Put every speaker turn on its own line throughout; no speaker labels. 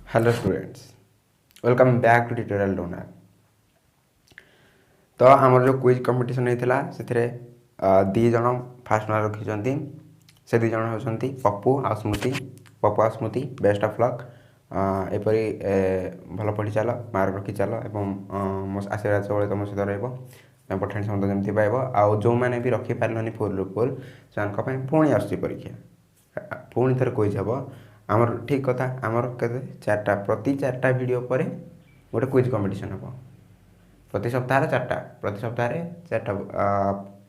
Hello students, welcome back to tutorial learner. तो आमर जो क्विज कंपटीशन होता से दी जन फास्ट मार्क रखी से दी जन होती पप्पू आ स्मृति। पप्पू आ स्मृति बेस्ट ऑफ लक। एपरी भल पढ़ी चल, मार्क रखी चल एवं मो आशीर्वाद सब तुम सहित रपठाणी समस्त जमी पाइब। आउ जो मैंने भी रखिपारे फुल फुल से पुणी आस परीक्षा पुणी थे क्विज हम आमर ठीक कथा। आमर के चार्टा प्रति चार्टा वीडियो पर गोटे क्विज कंपटीशन हम प्रति सप्ताह प्रति सप्ताह चार्टा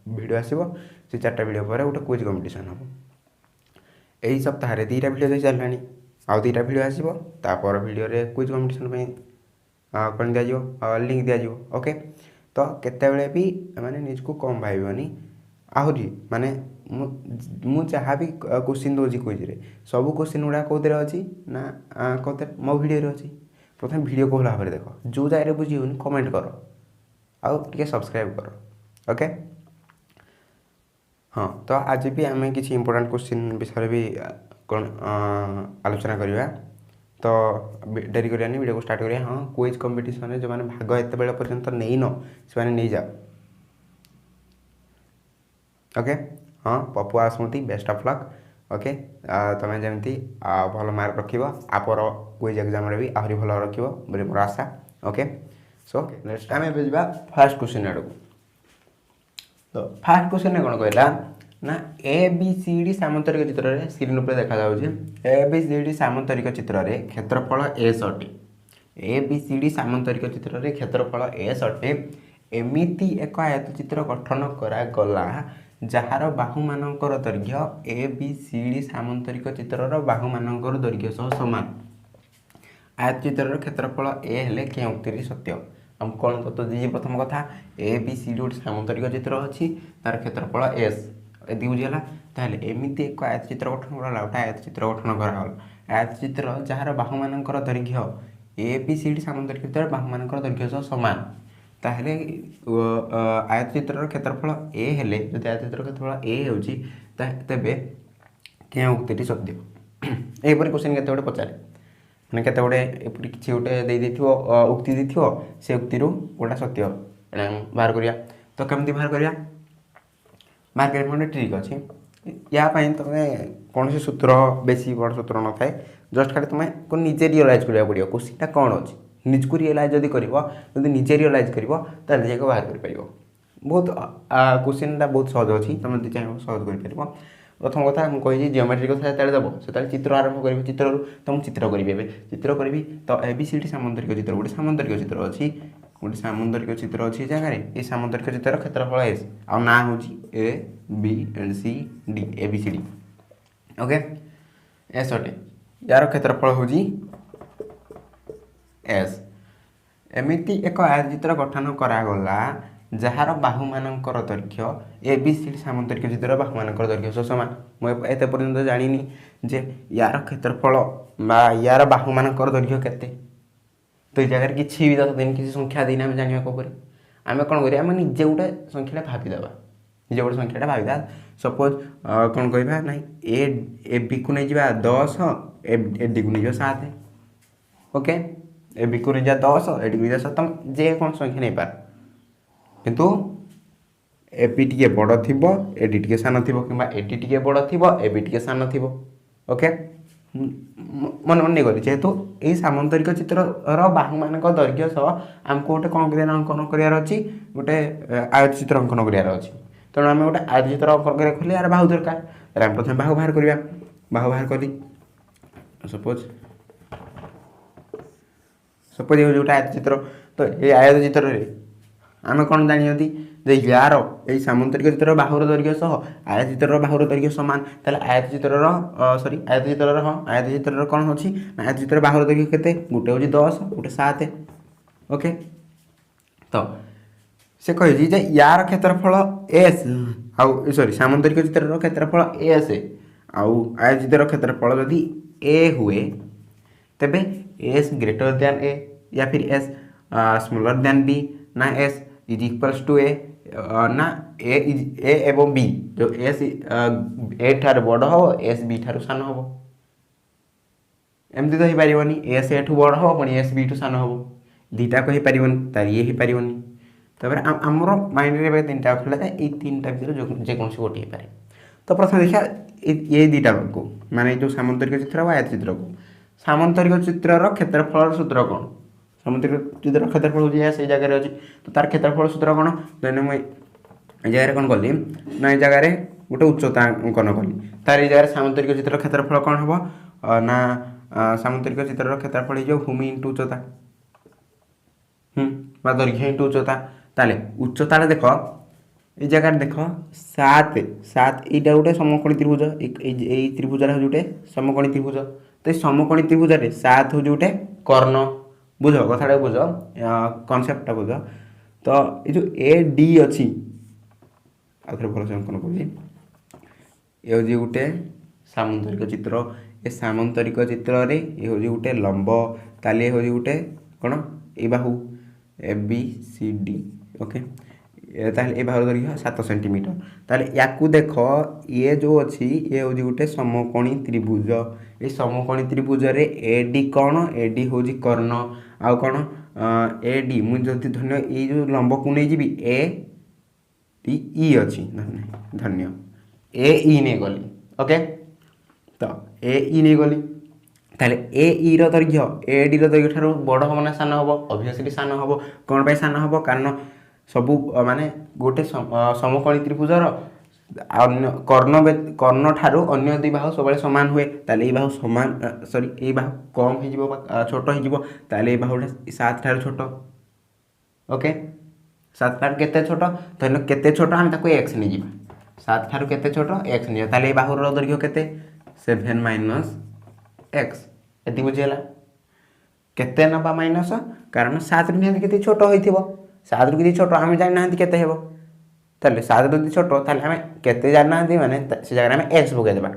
वीडियो आसो से चार्टा वीडियो पर गोटे क्विज कंपटीशन हम। यही सप्ताह दीटा वीडियो दे चलना आउ दीटा वीडियो आसो तापर वीडियो क्विज कंपटीशन कौन दि लिंक दि ओके। तो केतबेले भी माने निजको कम भावनी आहरी माने मु जहाँ भी क्वेश्चन दूसरी क्विज रे सब क्वेश्चन गुड़ा कौन अच्छी ना कौन मो वीडियो अच्छी। प्रथम वीडियो को भाव देख जो जगह बुझी होनी कमेंट कर आउ टे सब्सक्राइब कर ओके। हाँ तो आज भी आम किसी इंपोर्टेंट क्वेश्चन विषय भी कौन आलोचना करवा। तो डेरी करानी वीडियो को स्टार्ट करिया। हाँ क्विज कंपटीशन जो मैंने भाग एत बेल पर्यंत नहीं न से नहीं जाओ ओके। हाँ पप्पू आ स्मृति बेस्ट ऑफ लक ओके। तुम्हें जमी भल मार्क रख आपर क्विज एग्जाम भी आहरी भल रख मोर आशा ओके। सो नेक्स्ट आम ए फास्ट क्वेश्चन आड़ को। तो फास्ट क्वेश्चन कौन कहला ना ए बी सी डी सामंतरिक चित्र रे स्क्रीन पर देखा ए बी सी डी सामंतरिक चित्र रे क्षेत्रफल एस अटे। ए बी सी डी सामंतरिक चित्र रे क्षेत्रफल एस अटे। एमिति एक आयत चित्र गठन करा गला जार बाहु मानकर दैर्घ्य ए बी सी डी सामंतरिक चित्रर बाहु मानकर दैर्घ्य सह समान। आयत चित्रर क्षेत्रफल ए हेले के उक्ति सत्य। हम कौन तत्व दी प्रथम कथा ए बी सी डी गोटे सामंतरिक चित्र अच्छी तार क्षेत्रफल एस यदि बुझीगला ताहले एमिति एक आयत चित्र गठन कराला गोटे आयत चित्र गठन कराला आयत चित्र जार बाहु मानकर दैर्घ्य ए बी सी डी सामंतरिक चित्र बाहु मानकर दैर्घ्य सह समान। ताहले आयत चित्र क्षेत्रफल ए हेले जदि आयत चित्र क्षेत्रफल ए होची तेबे के उक्ति सत्य। एपरि क्वेश्चन केते गोटे पचारे मैंने केते गोटे एपरि किछि गोटे दे देथिवो उक्ति देथिवो से उक्ति रु गोटा सत्य बाहर करिया। तो केमति बाहर करिया बाहर करिया गोटे ट्रिक अछि या पई तमे कोनसे सूत्र बेसी बड़ सूत्र न थाए जस्ट खाली तमे को निजे रियलाइज करिया पड़ियो क्वेश्चनटा कोन अछि निजको रियलाइज जदि करिवो जदि निजे रियलाइज करिवो ताले जेको बाहर कर परिवो। बहुत क्वेश्चनटा बहुत सहज अछि तमे जदि चाहबो सहज कर परिवो। प्रथम कथा हम कहि जियोमेट्री कथा ताले दबो से चित्र आरंभ करिवो चित्र तो हम चित्र करिवे चित्र करिवि। तो ए बी सी डी सामंतरिक चित्र गोटे सामंतरिक चित्र अछि गोटे सामंतरिक चित्र अछि जगह रे ए सामंतरिक चित्र क्षेत्रफल एस आ ना होची A B and C D A B C D okay. एस अटे यार क्षेत्रफल होची एस। एमिति एक आयत चित्र गठन करा गला जार बाहु मानकर दैर्घ्य ए बी सी डी सामंतरिक चित्र बाहु मानकर दैर्घ्य सह समान। मैं एते पर्यंत जानिनी जे यार क्षेत्रफल बा यार बाहु मानकर दैर्घ्य केते तो जगह किसी भी दस दिन किसी संख्या देना आम जाना कौन आम कौन करें आम निजे गोटे संख्या भावीदेवा निजे गोटे संख्या भावीदा। सपोज कौन कह ना ए बी को नहीं जा 10 ए डी को नहीं 7 ओके। ए बी को नहीं जा 10 ए डी को नहीं 7 तुम जे कौन संख्या नहीं पार किंतु ए बी टी बड़ थी ए डी टी सान थी कि ए डी टी बड़ थी ए बी टी सान थी ओके। मन मन नहीं करी जेहेतु यही सामंतरिक चित्र बाहु मान दैर्घ्य सह आमको गोटे कौन कर अंकन करार अच्छी गोटे आयत चित्र अंकन करार अच्छी तेणु आम गोटे आयत चित्र अंकन करें यार बाहु दरकार आम प्रथम बाहु बाहर करवा बाहु बाहर कली सपोज सपोज ये गोटे आयत चित्र। तो ये आयत चित्र आम कौन जानी जे यार यही सामंतरिक चित्र बाहुर दैर्घ्य सह आयत चित्र बाहुर दैर्घ्य समान ताले आयत चित्र सॉरी आयत चित्र हाँ आयत चित्र कौन होची आयत चित्र बाहुर दैर्घ्य केते गोटे होची 10 गोटे 7 ओके। तो से कहि जे यार क्षेत्रफल एस आउ सॉरी सामंतरिक चित्र क्षेत्रफल एस आउ आयत चित्र क्षेत्रफल यदि ए हुए तेबे एस ग्रेटर देन ए या फिर एस स्मॉलर देन बी ना एस इज इक्वल्स टू ए ना ए एवं बी जो एस ए ठार बड़ हम एस बी ठार सान हम एमती तो हो पारनी एस एठू बड़ हम पुणी एस बी सान हम दुईटा हो पारनी तार ये हो पारनी तापर आमर माइंड में तीन टा आसला ये तीन टा भर जेकोसी गोटे हो पारे। तो प्रथम देखा ये दुईटा को माने जो सामंतरिक चित्र और आयत चित्र को सामंतरिक चित्रर क्षेत्रफल सूत्र कौन सामंतरिक चित्र क्षेत्रफल हो से जगह अच्छी तो तार क्षेत्रफल सूत्र कौन देन मुझे जगह कौन कली ना ये जगह गोटे उच्चता अंकन कली तार जगह सामंतरिक चित्र क्षेत्रफल कौन हम ना सामंतरिक चित्र क्षेत्रफल हो भूमि इंटू उच्चता दैर्घ्य इंटू उच्चता ताले उच्चता देख ये जगह देख सात सात यहाँ गोटे समकोणी त्रिभुज यही त्रिभुजार हूँ गोटे समकोणी त्रिभुज तो समकोणी त्रिभुज सात हूँ गोटे कर्ण बुझ कथा बुझ कनसेप्टा बुझ तो ये जो ए डी अच्छी आउे भल अंकन कर ये गोटे सामंतरिक चित्र ए सामंतरिक चित्र रे ये हूँ गोटे लंब ताली हूँ गोटे कौन ये बाहू A B C D okay ताहले ये बाहर दैर्घ्य 7 सेंटीमीटर ताहले याकू देख ये जो अच्छी ये हूँ गोटे समकोणी त्रिभुज ये समकोणी त्रिभुज रे ए डी कौन ए डी हूँ कर्ण आउ कौन ए डी मुझे धन्य ये जो लंब को नहीं जी ए टी ई अच्छी धन्य ए ई नहीं गली ओके तो ए ई नहीं गली ताहले ए ई दैर्घ्य ए डी दैर्घ्य ठार बड़ हम ना सान हम ऑब्वियसली सान हम कौन पाई सान हम कारण सबू माने गोटे समकोणी त्रिभुजर कर्ण ठारू अन्य दुई बाहु सब सामान हुए ताले ये बाहु सामान सॉरी ये बाहु कम हो छोट हो ताले ये बाहुटा 7 ठारू छोट ओके 7 ठारू केते छोट धर केते छोट आम ताको एक्स नहीं जीवा 7 ठारू केते छोट एक्स नहीं ताले ये बाहुर दैर्घ्य केते 7 माइनस एक्स एति बुझीला केते नबा माइनस कारण 7 रु केते छोट होइथिबो 7 रु किसी छोट आम जाना केते हेबो ताले 7 रु छोट ताले आम केते जाना माने से जगह आम एक्स पकईदेबा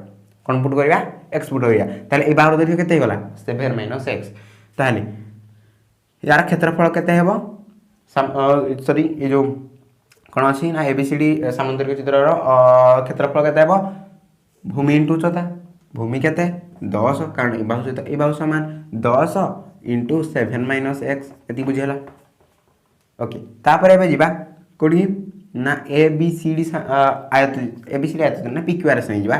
कौन पुट करवा एक्स पुट करवा ताले ए बाहर दैर्घ्य केते गला 7 माइनस एक्स ताले यार क्षेत्रफल केते हेबो सॉरी ये जो कौन अच्छी ना एबीसीडी सामंतरिक चित्रर क्षेत्रफल केते हेबो भूमि इंटू उच्चता भूमि केते 10 कारण ए बाहु सहित ए बाहु समान 10 इंटू 7 माइनस एक्स ये बुझीला ओके तापर एबे जीवा कोडी ना ए बी सी डी आयत ए बी सी डी आयत ना पी क्यू आर एस नहीं जीवा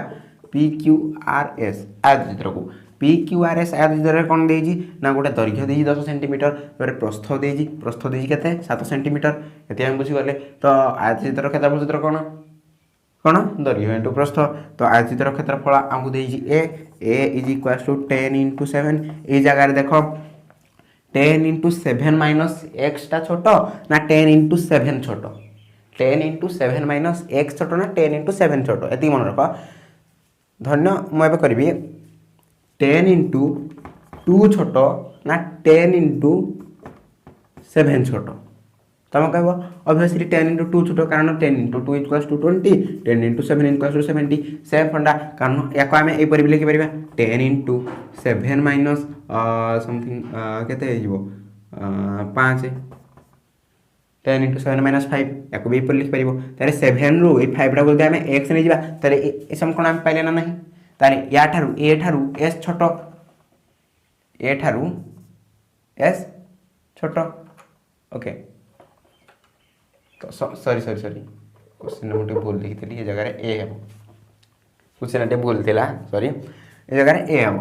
पी क्यू आर एस आयत चित्र को पी क्यू आर एस आयत चित्र कौन देजी ना गोटे दैर्घ्य देजी 10 सेंटीमीटर तापर प्रस्थ देजी केते 7 सेंटीमीटर एते हम बुझी गले तो आयत चित्र क्षेत्रफल चित्र कौन कौन दैर्घ्य इंटू प्रस्थ तो आयत चित्र क्षेत्रफल हमको देजी ए इज इक्वल्स टू 10 इंटू 7 ए जगह देखो 10 इंटू 7 माइनस एक्स टा छोट ना 10 इंटू 7 छोट 10 इंटू 7 माइनस एक्स छोट ना 10 इंटू 7 छोट ये मन रख धन्य मुझे करी 10 इंटू 2 छोट ना 10 इंटू 7 छोट तुम कह ऑब्वियसली 10 इंटू 2 छोट कारण 10 into 2 equals to 20 10 into 7 equals to 70 same फंडा कारण या आम यहपर भी लिखिपर 10 इंटू 7 माइनस समथिंग केते 5 10 इंटू 7 माइनस 5 या भी यहपर लिखिपर तारे 7 रु 5 टा बोलते आम एक्स नहीं जावा तारे ए सम कोन आम पाइले ना नहीं तारे या ठारू एस छोट ए ठारू एस छोट ओके तो सॉरी क्वेश्चन मुझे भूल लिखी ये जगह ए हम क्वेश्चन टे भूल थिला सॉरी ये जगह ए हम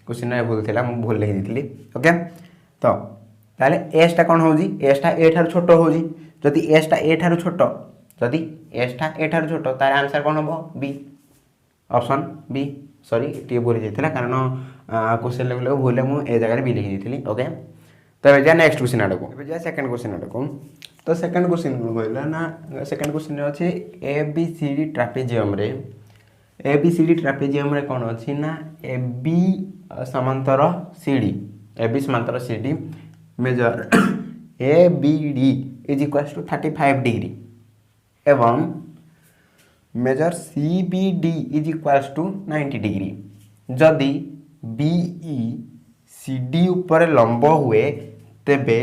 क्वेश्चन भूल थिला मु भूल लिखी दी ओके तो ताले एस टा कौन होजी एस टा ए ठार छोट होजी जदि एस टा ए ठार छोट जदि एस टा ए ठार छोट तार आंसर कौन हम B option B sorry T भूल जाइथिला कारण क्वेश्चन लेवल भूल मु ए जगह बी लिखी दी ओके तो जा नेक्स्ट क्वेश्चन आड़ को जा सेकंड क्वेश्चन आड़ को तो सेकंड क्वेश्चन कहला ना सेकंड क्वेश्चन अच्छे A B C D trapezium रे A B C D trapezium रे कौन अच्छी ना ए बी समांतर सी डी ए बी समांतर C D major A B D is equals to 35 degree एवं major C B D is equals to 90 degree जदि B E C D ऊपर लंब हुए तेबे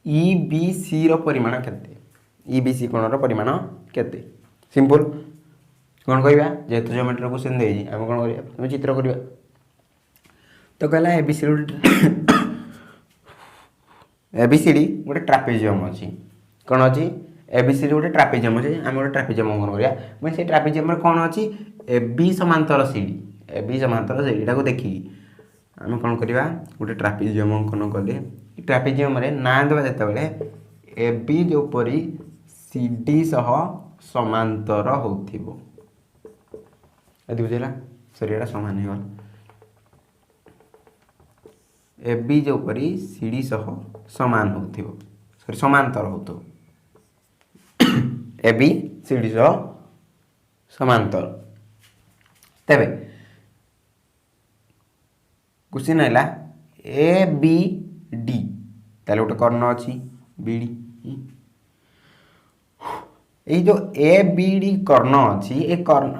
ई बी सी रो परिमाण केते ई बी सी कोण रो परिमाण केते सिंपल कौन कहवा जेहेतु ज्योमेट्री क्वेश्चन देजी आम कौन करवा चित्र करवा तो कहला एबीसीडी गोटे ट्रापेजियम अच्छी कौन अच्छी एबीसीडी गोटे ट्रापेजियम अच्छे आम गोटे ट्रापेजियम अंकन करिया मैं से ट्रापेजियम कौन अच्छी एबी समांतर सीडी एबी समांतर सीडीटा को देखिकी आम कौन करवा गोटे ट्रापेजियम अंकन कले ट्रापेजियम ना देवा जिते एबी जोपरी सीडी सह समांतर होथिबो यदि बुझेगा सॉरी एटा समान हो एबी जोपरी सीडी सह समान होथिबो सॉरी समांतर होतो एबी सीडी सह समांतर तेबे क्वेश्चन है ए बी डी ताले गोटे कर्ण अच्छी बी डी ये जो ए बी डी कर्ण अच्छी ए कर्ण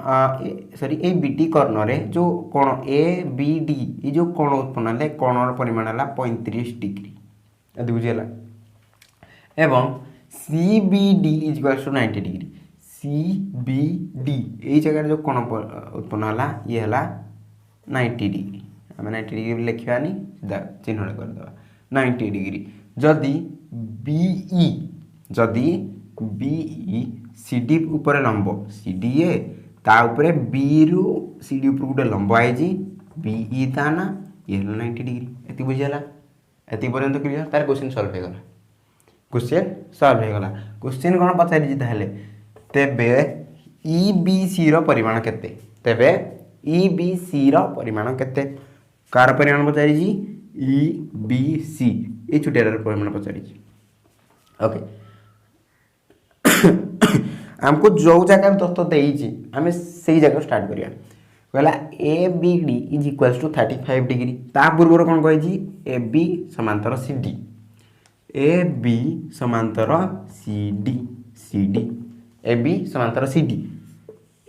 सॉरी ए बी डी कर्ण रे जो कोण ए बी डी ये जो कोण उत्पन्न है कोणर परिमाण है 35 डिग्री यदि बुझीगला एवं C B D is equals to 90 degree C B D ये जगह जो कोण उत्पन्न है ये है 90 डिग्री आम 90 डिग्री लिखानी सीधा चिन्ह करदे 90 डिग्री जदि बीई जदि बीई सीडी ऊपर लंब सीडी ए ता ऊपर बी रु सीडी ऊपर गोटे लंब आई बीई ता ना ये 90 डिग्री एति बुझीगला एति पर्यंत क्लियर तार क्वेश्चन सॉल्व हो गला क्वेश्चन सॉल्व हो गला क्वेश्चन कोन पचारि ताहले तेबे ई बी सी रो परिमाण केते तेबे ई बी सी रो परिमाण केते कार परिमाण पचारि ई बी सी ये छुटियार परिमाण पचारि ओके हमको जो जगह तत्व देइछि आमे सही जगह स्टार्ट करिया कहला A B D is equals to 35 degree ता पूर्व कोन कहि ए बी समांतर सी डी ए बी समांतर सी डी ए बी समांतर सी डी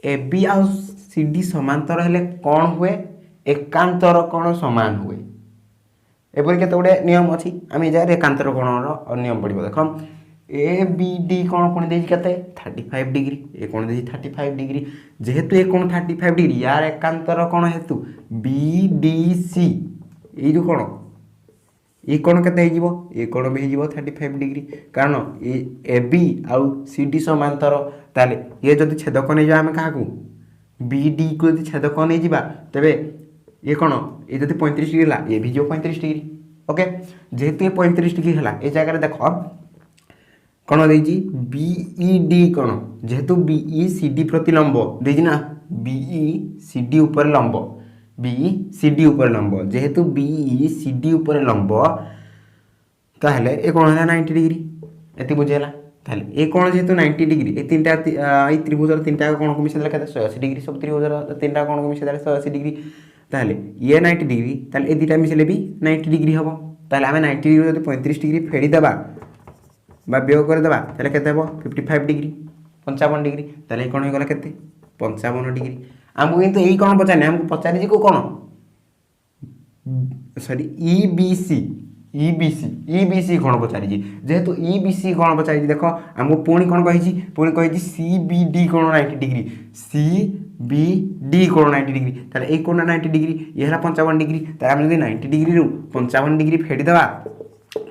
ए बी आ सी डी समांतर हेले कोन हुए एकांतर कोण समान हुए एपरि केते गुडे नियम अछि आमे जा एकांतर कोणर नियम पडिबो देखो ए बी डी कोण कोण देछि केते 35 डिग्री ए कोण देछि 35 डिग्री जेहेतु ए कोण 35 डिग्री यार एकांतर कोण हेतु बी डी सी ए जो कोण ए कोण केते हे जिवो ए कोण भी जिवो 35 डिग्री कारण ए बी आ सी डी समांतर ताले ये जदि छेदक नै जा हम काकू बी डी को जदि छेदक नै जिबा तबे ये कोण ये जदि 35 डिग्री हला ये भी जो 35 डिग्री ओके जेहेतु ये 35 डिग्री हला ए जगह देखो कौन देजी बीई डी कौन जेहेतु बीई सी डी प्रति लंब देजी ना बीई सी डी ऊपर लंब बीई सी डी ऊपर लंब जेहेतु बीई सी डी ऊपर लंब ताहले ए कौन है 90 डिग्री एति बुझेला ताहले ए कौन जेहेतु 90 डिग्री ए तीनटा ए त्रिभुजर तीनटा कोण को मिसे देला केते 180 डिग्री सब त्रिभुजर तीनटा कोण को मिसे देला 180 डिग्री ताहले ये 90 डिग्री ताहले ए दीटा मिसेले भी 90 डिग्री हबो ताहले हमें 90 डिग्री जदि 35 डिग्री फेडी देबा बा वियोग कर देबा ताले केते हबो 55 डिग्री 55 डिग्री ताले कोन हो गला केते 55 डिग्री हमको किंतु एई कोन पचाने हमको पचारि जी को कोन सॉरी ईबीसी कोन पचारि जी जेहेतु ईबीसी कोन पचारि जी देखो हमको पुणी कहि जी सीबीडी कोन 90 डिग्री सीबीडी कोन 90 डिग्री ताले ए कोन 90 डिग्री ये हला 55 डिग्री ताले हम जदी 90 डिग्री रु 55 डिग्री फेडी देबा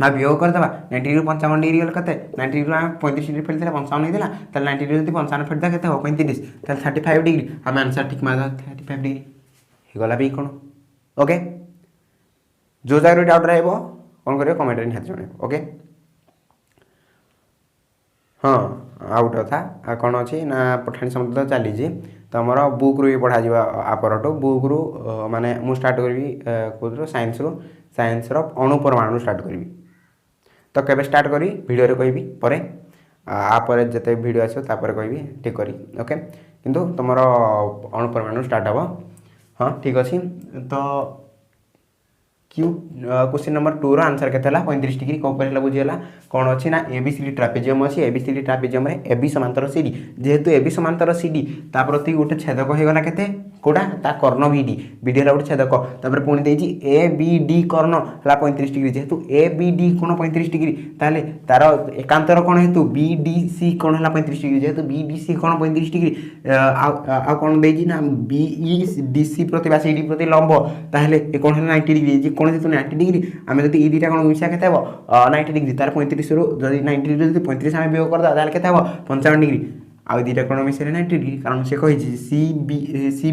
ना वियोग कर देबा 90 डिग्री 55 डिग्री गल कते 90 डिग्री 35 डिग्री फेल देला 55 देला त 90 डिग्री जदी 55 फेल दा कते हो 35 त 35 डिग्री हम आंसर ठीक मार 35 डिग्री हे गला भी कोन ओके जो जाय डाउट रहबो कोन करियो कमेंट रे निहात जणे ओके हां आउट था आ कोन अछि ना पठाणी समुद्र चली जी त हमर बुक रो पढा जीवा आपरटो बुक रो माने मु स्टार्ट करबी कोद्रो साइंस रो अणु परमाणु स्टार्ट करबी तो केबे स्टार्ट करी वीडियो रे कहबी परे आ परे जते वीडियो आसो ता परे कहबी ठीक करी ओके किंतु तमरो अणु परमाणु स्टार्ट हबो हां ठीक अछि तो क्यू क्वेश्चन नंबर 2 रो आंसर केतला 35 डिग्री को परेला बुझियला कोन अछि ना एबीसीडी ट्रापेजियम अछि एबीसीडी ट्रापेजियम रे एबी समांतर सीडी जेहेतु एबी समांतर सीडी ता प्रति गोटे छेदक हे गला केते कोटा ता कर्ण बी डी है गोटे छेदक तापर पुणी देजी ए बी डी कर्ण है 35 डिग्री जेहेतु ए बी डी कोण 35 डिग्री ताले तार एकांतर कोण हेतु बी डी सी कोण है 35 डिग्री जेहेतु बी डी सी कोण 35 डिग्री आ कोण देजी ना बी ई डी सी प्रति बा सी डी प्रति लंब ताले ए कोण है 90 डिग्री जे कोण हेतु 90 डिग्री आमे जति ई दीटा कोण मिसा केते हबो 90 डिग्री तार 35 रु जदि 90 डिग्री जदि 35 आमे वियोग करदा ताले केते हबो 55 डिग्री आ दीटा कोण मिसे 90 डिग्री कारण से कहि C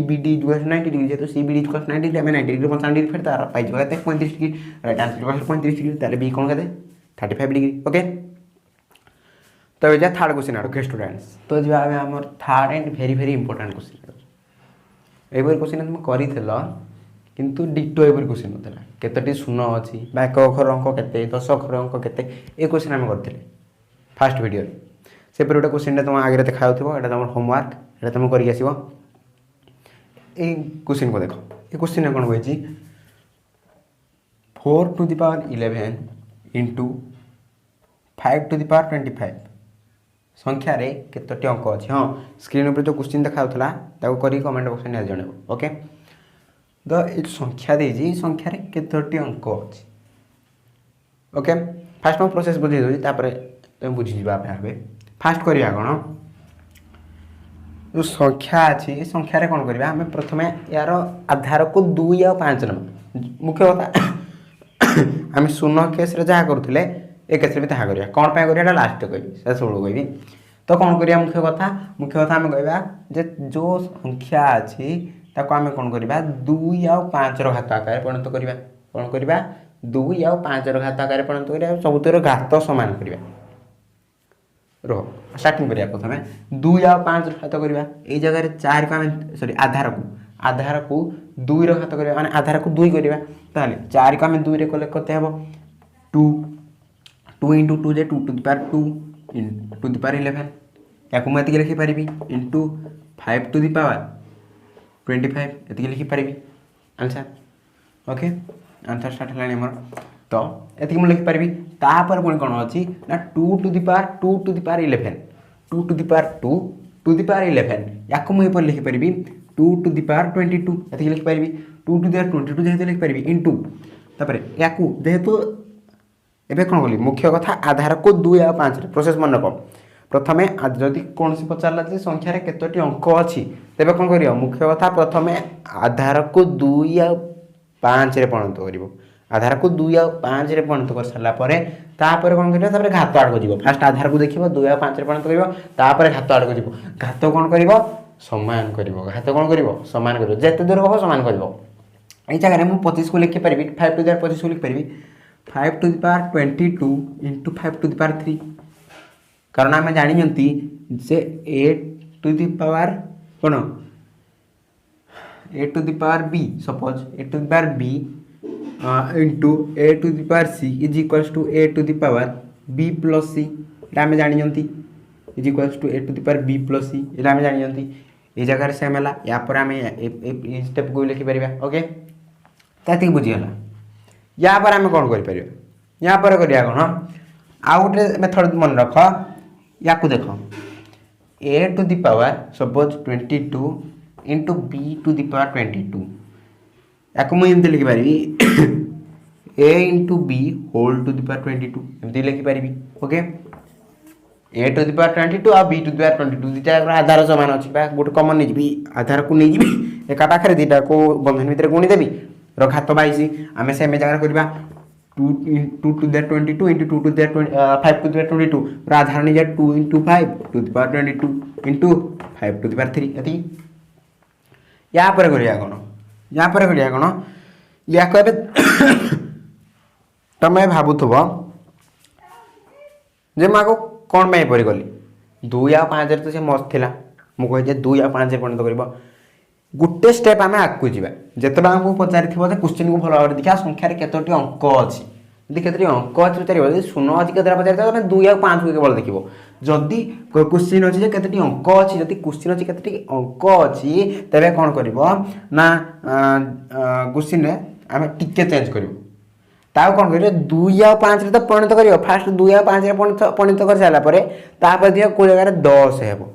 B D equals 90 degree जेहेतु C B D equals 90 degree आमे 90 डिग्री 55 डिग्री फेर तार पाइ जबा 35 degree right answer equals 35 degree ताले बी कोण केते 35 डिग्री ओके। तो ये थर्ड क्वेश्चन आरो स्टूडेंट्स तो जब आम आम third and very very important question एबर क्वेश्चन तुम करथिल किंतु डिटो एबर क्वेश्चन होतला केतटी शून्य अछि बा एक अक्षर अंक केते 10 अक्षर अंक केते ए क्वेश्चन हम करथिले फर्स्ट वीडियो से पर क्वेश्चन तुम आगे देखा होथिबो एटा तुम होमवर्क एटा तुम करि आसीबो ए क्वेश्चन को देखो ए क्वेश्चन कोन होई छी 4 to the power 11 into 5 to the power 25 संख्या रे केतोटी अंक अछि हां स्क्रीन ऊपर जो क्वेश्चन देखा होतला ताको करी कमेंट बॉक्स में जणेबो ओके। तो ये संख्या दे जी संख्या रे केतोटी अंक अछि ओके फास्ट हम प्रोसेस बुझी दो तापर तुम बुझी जिबा भाबे फास्ट करिया कोन जो संख्या अछि संख्या रे कोन करबा हम प्रथमे यार आधार को 2 या 5 नंबर मुख्य कथा हम शून्य केस रे जा करथले ए केस रे भी ताहा करिया कोन पे करिया लास्ट कहबी से सोळो कहबी तो कोन करिया मुख्य कथा हम कहबा जे जो संख्या अछि ताको आमे कोन करबा 2 या 5 रो घात आकार परिणत करबा कोन करबा 2 या 5 रो घात आकार परिणत करबा सबुतर घात समान करबा रो स्टार्टिंग करिया प्रथमे 2 या 5 रो घात करबा ए जगह रे 4 को आमे सॉरी आधार को 2 रो घात करबा माने आधार को 2 करबा ताले 4 को आमे 2 रे कले कते हबो 2 2 into 2 J 2 to the power 2 to the power 11 याको मैं एतिके लिखि परिबी into 5 to the power 25 एतिके लिखि परिबी आंसर ओके आंसर स्टार्ट हलानी हमर तो एतिके मैं लिखि परिबी तापर कोन कोन अछि ना 2 to the power 11 2 to the power 2 to the power 11 याको मैं पर लिखि परिबी 2 to the power 22 एतिके लिखि परिबी 2 to the power 22 जेते लिखि परिबी into तापर याको जेहेतु एबे कोन बोली मुख्य कथा आधार को 2 या 5 रे प्रोसेस मन रखो प्रथमे जदि कोन से पचारला जे संख्या रे केतोटी अंक अछि तबे कोन करियो मुख्य कथा प्रथमे आधार को 2 या 5 रे परिणत करिवो आधार को 2 या 5 रे परिणत कर साला परे तापर कोन करियो तापर घात आड को जीवो फर्स्ट आधार को देखिबो 2 या 5 रे परिणत करिवो तापर घात आड को जीवो घात कोन करिवो समान करिवो घात कोन करिवो समान करिवो जेते दूर हो समान करिवो ए जगह रे मु 25 को लिख के परिबी 5 टू द पावर 25 को लिख परिबी 5 to the power 22 into 5 to the power 3 कारण आमे जानि जंती से 8 to the power cone 8 to the power b suppose 8 to the power b into 8 to the power c is equals to 8 to the power b plus c एटा आमे जानि जंती is equals to 8 to the power b plus c एटा आमे जानि जंती ए जगह रे same हला या पर आमे ए स्टेप को लिखि परिबा ओके ताति बुझी हला या पर हमें कौन कर परियो या पर करिया कोन आ गोटे मेथड मन रख या को देखो a to the power suppose 22 into b to the power 22 या को मैं एमते लिखि पारिबी a into b whole to the power 22 एमते लिखि पारिबी okay a to the power 22 आ b to the power 22 दिटा आधार समान अछि बा गोटे कॉमन नै जिबी आधार को नै जिबी एका पाखरे दिटा को बंधन भीतर गुणी देबी रघात 22 आमे से जगह करबा 2 to the 22 into 2 to the 5 to the 22 आधार नै 2 into 5 to the power 22 into 5 to the power 3 एति या पर करिया कोन या को एबे तमे भाबुथबो जे माको कोन मैं परि गली 2 या 5 रे तो से मस्त थिला मु कहि जे 2 या 5 रे कोन तो करबो गुटे स्टेप आमे आकु जीवा जेतबा हमको पचारि थिबो जे क्वेश्चन को भलो भाबरे देखा संख्या रे केतोटी अंक अछि यदि केतोटी अंक अछि पचारिबो जे शून्य अछि केतरा पचारि त तमे 2 या 5 को केवल देखिबो जदी क्वेश्चन अछि जे केतोटी अंक अछि जदी क्वेश्चन अछि केतोटी अंक अछि तबे कोन करबो ना क्वेश्चन रे आमे टिके चेंज करबो ताऊ कोन करियो 2 या 5 रे त परिणत करियो फर्स्ट 2 या 5 रे परिणत कर साला परे तापर दियो को जगह रे 10 हेबो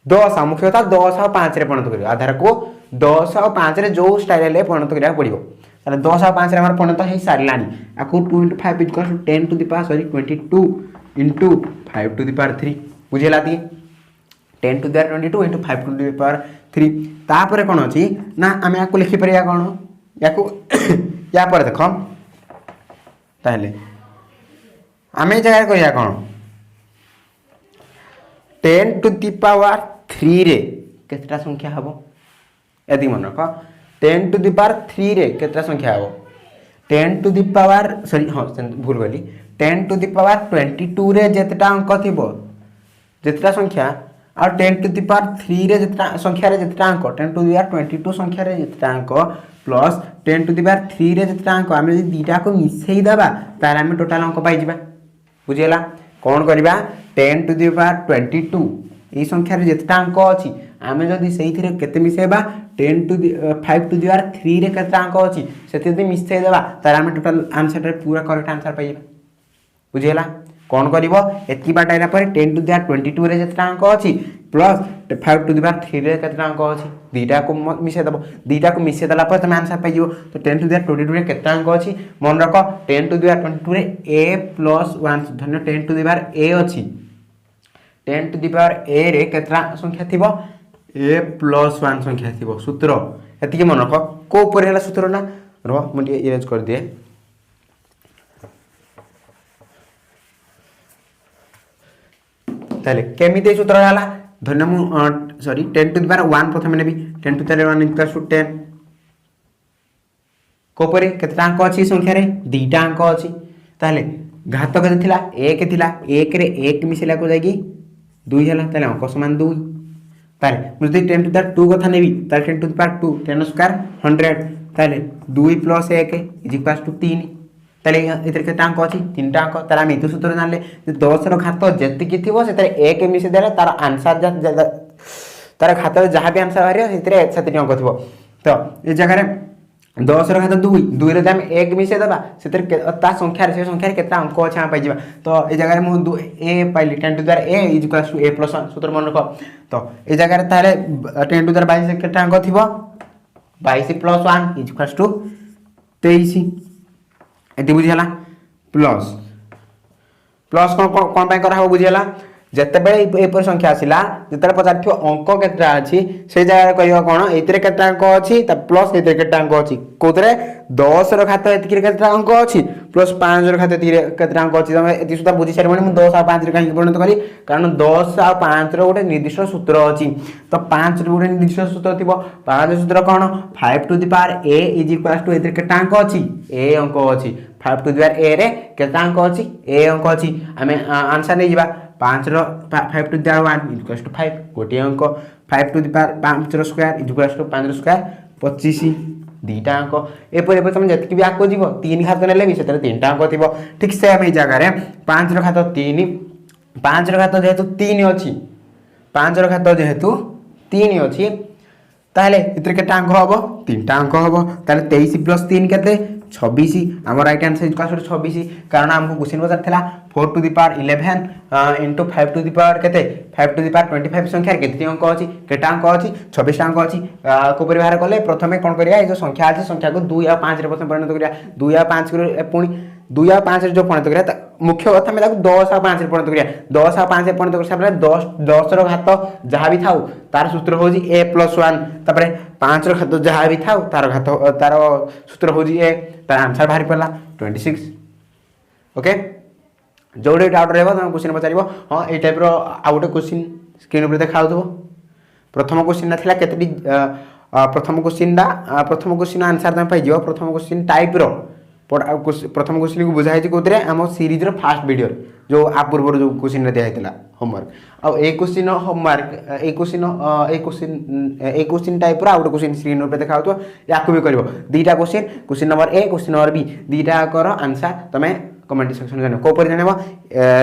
10 मुख्य कथा 10 और 5 रे परिणत करियो आधार को 10 और 5 रे जो स्टाइल ले परिणत करिया पड़ियो ताले 10 और 5 रे हमर परिणत हे सारलानी आकु 2 * 5 = 10 to the power sorry 22 * 5 to the power 3 बुझेला दी 10 to the power 22 * 5 to the power 3 तापर कोन अछि ना आमे आकु लिखि परिया कोन याकु या पर देखो ताले आमे जगह करिया कोन 10 टू द पावर 3 रे केतटा संख्या हबो यदि मन रख 10 टू द पावर 3 रे केतटा संख्या हबो 10 टू द पावर सॉरी हां भूल गली 10 टू द पावर 22 रे जेतटा अंक थिबो जेतटा संख्या और 10 टू द पावर 3 रे जेतटा संख्या रे जेतटा अंक 10 टू द पावर 22 संख्या रे जेतटा अंक प्लस 10 टू द पावर 3 रे जेतटा अंक हम जे दीटा को मिसेई दबा तार हम टोटल अंक पाइ जिबा बुझियला कोन करबा 10 टू द पावर 22 ए संख्या रे जेतटा अंक अछि आमे जदी सेही थिरे केते मिसेबा 10 to the 5 to the power 3 रे केतटा अंक अछि सेति जदी मिसेई देबा तार हम टोटल आंसर रे पूरा करेक्ट आंसर पाइ जिबा बुझियला कोन करिवो एतकी बाटा आइला पर 10 टू द पावर 22 रे जेतटा अंक अछि प्लस 5 टू द पावर 3 रे केतटा अंक अछि दीटा को मिसे दबो दीटा को मिसे दला पर तुम आंसर पाइ जिवो तो 10 टू द पावर 22 रे केतटा अंक अछि मन रखो 10 टू द पावर 22 रे a + 1 धन्य 10 टू द पावर a अछि 10 टू द पावर a रे केतटा संख्या थिबो a + 1 संख्या थिबो सूत्र एतकी मन रखो को ऊपर हला सूत्र ना रो म इरेज कर दिए ताले केमिते सूत्र हला धन्य मु सॉरी 10 टू द पावर 1 प्रथम नेबी 10 टू द पावर 1 = 10 कोपरे केतटा अंक अछि संख्या रे दीटा अंक अछि ताले घात केते थिला 1 थिला 1 रे 1 मिसेला को जाई 2 हला ताले अंक समान 2 ताले मु जदी 10 टू द पावर 2 कथा नेबी ताले 10 टू द पावर 2 10 स्क्वायर 100 ताले 2 + 1 = 3 ताले इधर के टांक अछि तीनटा अंक तारा हम इतु सूत्र जानले 10 रो घात जति की थिबो से तारे 1 मिसे देले तार आंसर तार घात जहां भी आंसर हरियो सेतरे सेति अंक थिबो तो ए जगह रे 10 रो घात 2 2 रे हम 1 मिसे देबा सेतरे ता संख्या रे से संख्या रे केता अंक अछि हम पाइ जिबा तो ए जगह रे मु 2 a पाइली 10 to the power a = a + 1 सूत्र मन रखो तो ए जगह रे तारे 10 टू द पावर 22 केता अंक थिबो 22 + 1 = 23 एति बुझियला प्लस प्लस कोन पाई करा हो बुझियला जते बेले ए पर संख्या आसिला जते पचारथियो अंक केतरा अछि से जगह कहियो कोन एतरे केतरा अंक अछि त प्लस एतरे केतरा अंक अछि कोतरे 10 रो घात एतकी केतरा अंक अछि प्लस 5 रो घात एतकी केतरा अंक अछि तमे एति सुदा बुझि सारि मु 10 और 5 रे काहे परिणत करी कारण 10 और 5 रो गोटे निर्दिष्ट सूत्र अछि तो 5 रो गोटे निर्दिष्ट सूत्र थिबो 5 सूत्र कोन 5 टू द पावर a = एतरे केतरा अंक अछि a अंक अछि 5 टू द पावर a रे केतरा अंक अछि a अंक अछि हमें आंसर नै जिबा 5 रो 5 टू द पावर 1 = 5 गोटे अंक 5 टू द पावर 5 रो स्क्वायर = 5 रो स्क्वायर 25 दीटा अंक एपर एपर तुम जति भी आको जीवो 3 घात नेले भी सेतर 3टा अंक थिबो ठीक से हम ए जगह रे 5 रो घात 3 5 रो घात जेहेतु 3 अछि 5 रो घात जेहेतु 3 अछि ताले इतर केटा अंक हबो 3टा अंक हबो ताले 23 + 3 केते 26 हमर राइट आंसर इज 26 कारण हमको क्वेश्चन बजार थिला 4 to the power 11 into 5 to the power केते 5 टू द पावर 25 संख्या केते अंक अछि केटा अंक अछि 26 अंक अछि को परिवार करले प्रथमे कोन करिया ए जो संख्या अछि संख्या को 2 या 5 रे प्रथम परिणत करिया 2 या 5 करे पुनी 2 या 5 रे जो परिणत करिया मुख्य कथा में 10 और 5 रे परिणत करिया 10 और 5 रे परिणत कर साबले 10 रो घात जहा भी थाउ तार सूत्र होजी a + 1 तापरे 5 रो घात जहा भी थाउ तार घात तार सूत्र होजी a तार आंसर बाहर पड़ला 26 ओके जोडे डाउट रहबो त क्वेश्चन पचारिबो हां ए टाइप रो आउट क्वेश्चन स्क्रीन ऊपर देखाउ दबो प्रथम क्वेश्चन ना थिला केतडी प्रथम क्वेश्चन आंसर त पाइ जिवो प्रथम क्वेश्चन टाइप रो प्रथम क्वेश्चन को बुझाइ छि कोतरे हम सीरीज रो फर्स्ट वीडियो जो आ पूर्व जो क्वेश्चन रे दिया हितला होमवर्क अब ए क्वेश्चन होमवर्क ए क्वेश्चन टाइप रो आउट क्वेश्चन स्क्रीन ऊपर देखाउ तो याकू भी करबो दीटा question number A question number B दीटा करो आंसर तमे कमेंट सेक्शन जानो को पर जानेबो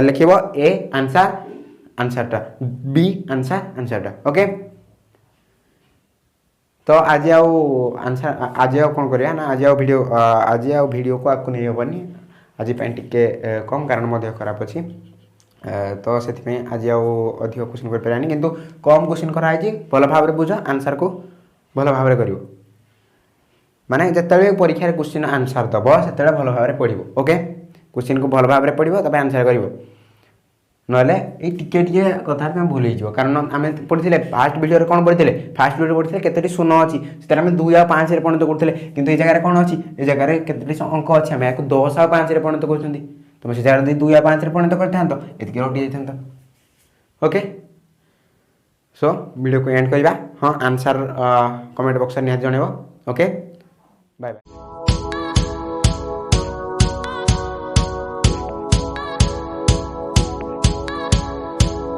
लिखिबो ए आंसर टा बी आंसर टा ओके तो आज आंसर आज कौन करिया ना आज वीडियो को आपको नहीं होबनी आज टिके कम कारण मध्य खराब अछि तो से आज अधिक क्वेश्चन कर पारानी किंतु कम क्वेश्चन कराई भल भाव बुझ आंसर को भल भाव कर माने जिते परीक्षा क्वेश्चन आंसर दब से भल भाव पढ़ ओके क्वेश्चन को भल भाव पढ़ तब आंसर कर नहले टिके कथा भूल हो कारण आम पढ़ी फास्ट भिडियो कौन पढ़ी फास्ट भिडियो पढ़ी केतोटी शून्य अच्छी से आम 2 और 5 परिणत करते किंतु ये जगह कौन अच्छी ये जगह केतोटी अंक अच्छे आम 10 और 5 परिणत कर तुम से जगह 2 और 5 परिणत करता ये रोटी जाता ओके सो वीडियो को एंड करवा हाँ आंसर कमेंट बॉक्स निहाती जनइब ओके।